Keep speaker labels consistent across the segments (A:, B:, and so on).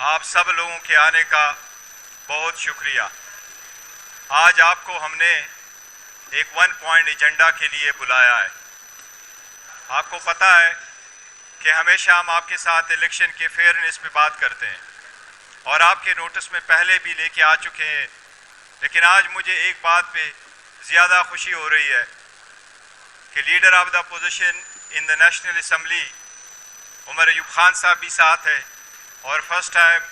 A: آپ سب لوگوں کے آنے کا بہت شکریہ۔ آج آپ کو ہم نے ایک 1 پوائنٹ ایجنڈا کے لیے بلایا ہے۔ آپ کو پتہ ہے کہ ہمیشہ ہم آپ کے ساتھ الیکشن کے فیئرنیس پہ بات کرتے ہیں اور آپ کے نوٹس میں پہلے بھی لے کے آ چکے ہیں، لیکن آج مجھے ایک بات پہ زیادہ خوشی ہو رہی ہے کہ leader of the opposition in the national assembly Omar Ayub Khan صاحب بھی ساتھ ہے، اور first time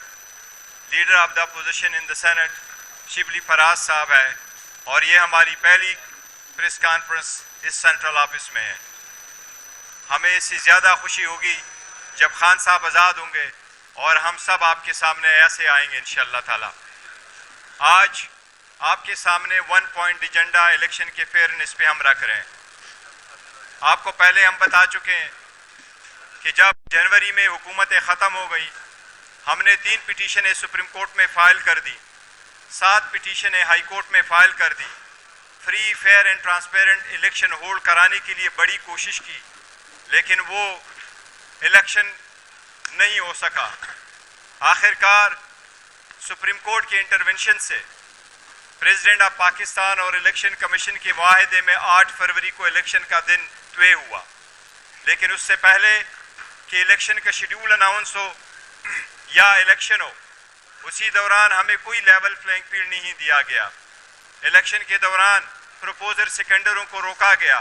A: leader of the opposition in the senate Shibli Faraz صاحب ہے، اور یہ ہماری پہلی پریس کانفرنس اس سینٹرل آفس میں ہے۔ ہمیں اس سے زیادہ خوشی ہوگی جب خان صاحب آزاد ہوں گے اور ہم سب آپ کے سامنے ایسے آئیں گے انشاءاللہ تعالی۔ آج آپ کے سامنے 1 پوائنٹ ایجنڈا الیکشن کے فیئرنیس پہ ہم رکھ رہے ہیں۔ آپ کو پہلے ہم بتا چکے ہیں کہ جب جنوری میں حکومت ختم ہو گئی، ہم نے 3 پٹیشنیں سپریم کورٹ میں فائل کر دی، 7 پٹیشنیں ہائی کورٹ میں فائل کر دی، free fair and transparent election hold کرانے کے لیے بڑی کوشش کی، لیکن وہ الیکشن نہیں ہو سکا۔ آخر کار سپریم کورٹ کے انٹرونشن سے پریزیڈنٹ آف پاکستان اور الیکشن کمیشن کے معاہدے میں 8 فروری کو الیکشن کا دن طے ہوا، لیکن اس سے پہلے کہ الیکشن کا شیڈول اناؤنس ہو یا الیکشن ہو، اسی دوران ہمیں کوئی لیول پلینگ فیلڈ نہیں دیا گیا۔ الیکشن کے دوران پروپوزر سیکنڈروں کو روکا گیا،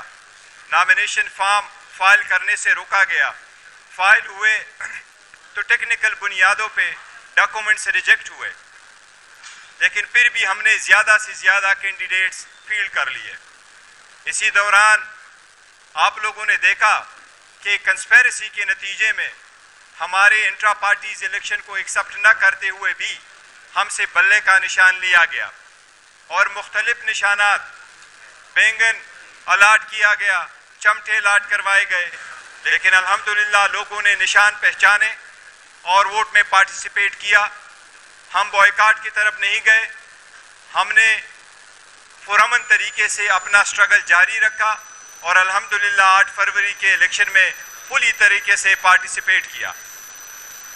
A: نامینیشن فارم فائل کرنے سے روکا گیا، فائل ہوئے تو ٹیکنیکل بنیادوں پہ ڈاکومنٹس ریجیکٹ ہوئے، لیکن پھر بھی ہم نے زیادہ سے زیادہ کینڈیڈیٹس فیلڈ کر لیے۔ اسی دوران آپ لوگوں نے دیکھا کہ کنسپیرسی کے نتیجے میں ہمارے انٹرا پارٹیز الیکشن کو ایکسیپٹ نہ کرتے ہوئے بھی ہم سے بلے کا نشان لیا گیا اور مختلف نشانات بینگن الاٹ کیا گیا، چمٹے الاٹ کروائے گئے، لیکن الحمدللہ لوگوں نے نشان پہچانے اور ووٹ میں پارٹیسپیٹ کیا۔ ہم بوائیکاٹ کی طرف نہیں گئے، ہم نے پرامن طریقے سے اپنا سٹرگل جاری رکھا اور الحمدللہ 8 فروری کے الیکشن میں پوری طریقے سے پارٹیسپیٹ کیا۔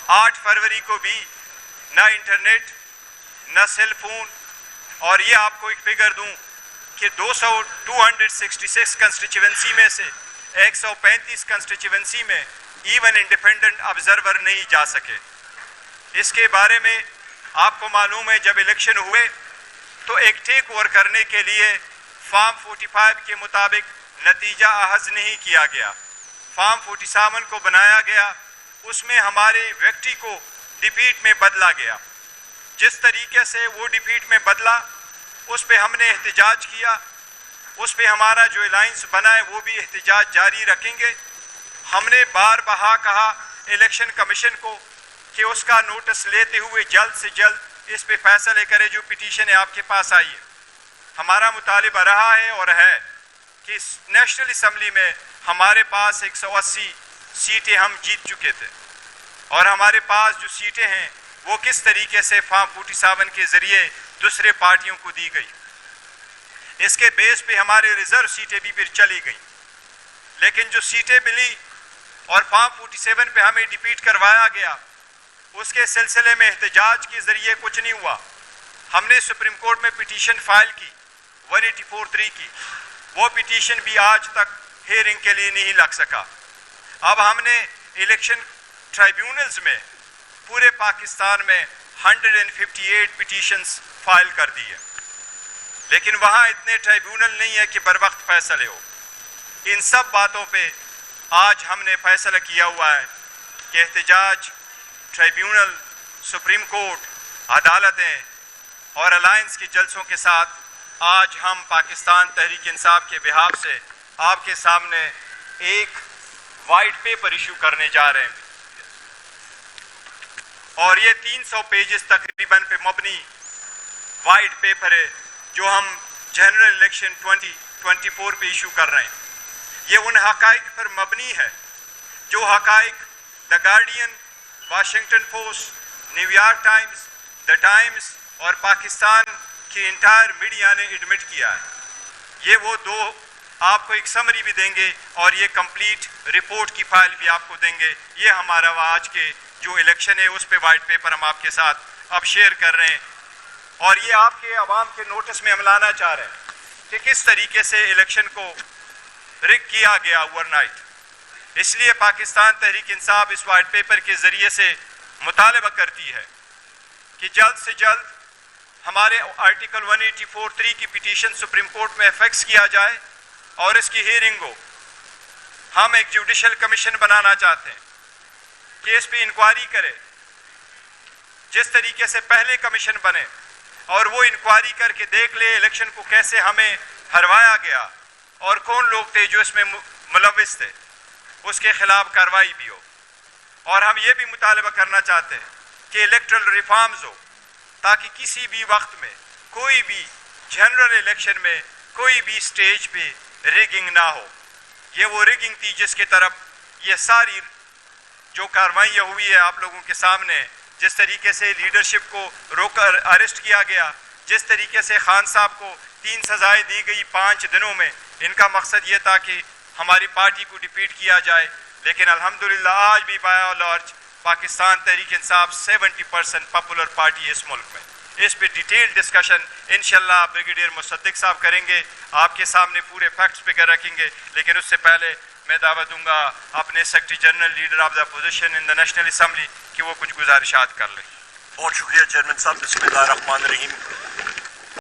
A: 8 فروری کو بھی نہ انٹرنیٹ نہ سیل فون، اور یہ آپ کو ایک فگر دوں کہ 266 کنسٹیچوئنسی میں سے 135 کنسٹیچوئنسی میں ایون انڈیپینڈنٹ آبزرور نہیں جا سکے۔ اس کے بارے میں آپ کو معلوم ہے جب الیکشن ہوئے تو ایک ٹیک اوور کرنے کے لیے فارم 45 کے مطابق نتیجہ اخذ نہیں کیا گیا، فارم 47 کو بنایا گیا، اس میں ہمارے ویکٹی کو ڈیفیٹ میں بدلا گیا۔ جس طریقے سے وہ ڈیفیٹ میں بدلا اس پہ ہم نے احتجاج کیا، اس پہ ہمارا جو الائنس بنا ہے وہ بھی احتجاج جاری رکھیں گے۔ ہم نے بار بہا کہا الیکشن کمیشن کو کہ اس کا نوٹس لیتے ہوئے جلد سے جلد اس پہ فیصلے کرے جو پٹیشن ہے آپ کے پاس آئی ہے۔ ہمارا مطالبہ رہا ہے اور ہے کہ اس نیشنل اسمبلی میں ہمارے پاس 180 سیٹیں ہم جیت چکے تھے، اور ہمارے پاس جو سیٹیں ہیں وہ کس طریقے سے فارم 47 کے ذریعے دوسرے پارٹیوں کو دی گئی، اس کے بیس پہ ہمارے ریزرو سیٹیں بھی پھر چلی گئیں، لیکن جو سیٹیں ملی اور فارم 47 پہ ہمیں ڈیفیٹ کروایا گیا، اس کے سلسلے میں احتجاج کے ذریعے کچھ نہیں ہوا۔ ہم نے سپریم کورٹ میں پٹیشن فائل کی 184(3) کی، وہ پٹیشن بھی آج تک ہیئرنگ کے لیے نہیں لگ سکا۔ اب ہم نے الیکشن ٹرائیبیونلز میں پورے پاکستان میں 158 پٹیشنز فائل کر دی ہے، لیکن وہاں اتنے ٹرائیبیونل نہیں ہے کہ بر وقت فیصلے ہو۔ ان سب باتوں پہ آج ہم نے فیصلہ کیا ہوا ہے کہ احتجاج، ٹرائیبیونل، سپریم کورٹ، عدالتیں اور الائنس کے جلسوں کے ساتھ آج ہم پاکستان تحریک انصاف کے بہاف سے آپ کے سامنے ایک وائٹ پیپر ایشو کرنے جا رہے ہیں، اور یہ 300 پیجز تقریباً پہ مبنی وائٹ پیپر ہے جو ہم جنرل الیکشن 2024 پہ ایشو کر رہے ہیں۔ یہ ان حقائق پر مبنی ہے جو حقائق the Guardian, Washington Post, New York Times, the Times اور پاکستان کی انٹائر میڈیا نے ایڈمٹ کیا ہے۔ یہ وہ 2 آپ کو ایک سمری بھی دیں گے اور یہ کمپلیٹ رپورٹ کی فائل بھی آپ کو دیں گے. یہ ہمارا آج کے جو الیکشن ہے اس پہ وائٹ پیپر ہم آپ کے ساتھ اب شیئر کر رہے ہیں, اور یہ آپ کے عوام کے نوٹس میں ہم لانا چاہ رہے ہیں کہ کس طریقے سے الیکشن کو رگ کیا گیا اوور نائٹ. اس لیے پاکستان تحریک انصاف اس وائٹ پیپر کے ذریعے سے مطالبہ کرتی ہے کہ جلد سے جلد ہمارے آرٹیکل 184(3) کی پٹیشن سپریم کورٹ میں فکس کیا جائے اور اس کی ہیئرنگ ہو. ہم ایک جوڈیشل کمیشن بنانا چاہتے ہیں کہ اس پہ انکوائری کرے جس طریقے سے پہلے کمیشن بنے, اور وہ انکوائری کر کے دیکھ لے الیکشن کو کیسے ہمیں ہروایا گیا اور کون لوگ تھے جو اس میں ملوث تھے, اس کے خلاف کارروائی بھی ہو. اور ہم یہ بھی مطالبہ کرنا چاہتے ہیں کہ الیکٹرل ریفارمز ہو تاکہ کسی بھی وقت میں کوئی بھی جنرل الیکشن میں کوئی بھی سٹیج پہ ریگنگ نہ ہو. یہ وہ ریگنگ تھی جس کی طرف یہ ساری جو کارروائیاں ہوئی ہے آپ لوگوں کے سامنے, جس طریقے سے لیڈرشپ کو روک کر اریسٹ کیا گیا, جس طریقے سے خان صاحب کو 3 سزائیں دی گئی 5 دنوں میں, ان کا مقصد یہ تھا کہ ہماری پارٹی کو ڈیفیٹ کیا جائے. لیکن الحمدللہ آج بھی by large Pakistan Tehreek Insaf 70% popular party ہے اس ملک میں. اس پہ ڈیٹیل ڈسکشن انشاءاللہ بریگیڈیئر مصدق صاحب کریں گے, آپ کے سامنے پورے فیکٹس پہ رکھیں گے. لیکن اس سے پہلے میں دعوت دوں گا اپنے secretary general leader of the opposition in the national assembly کہ وہ کچھ گزارشات کر لیں.
B: بہت شکریہ چیئرمین صاحب. بسم اللہ الرحمن الرحیم.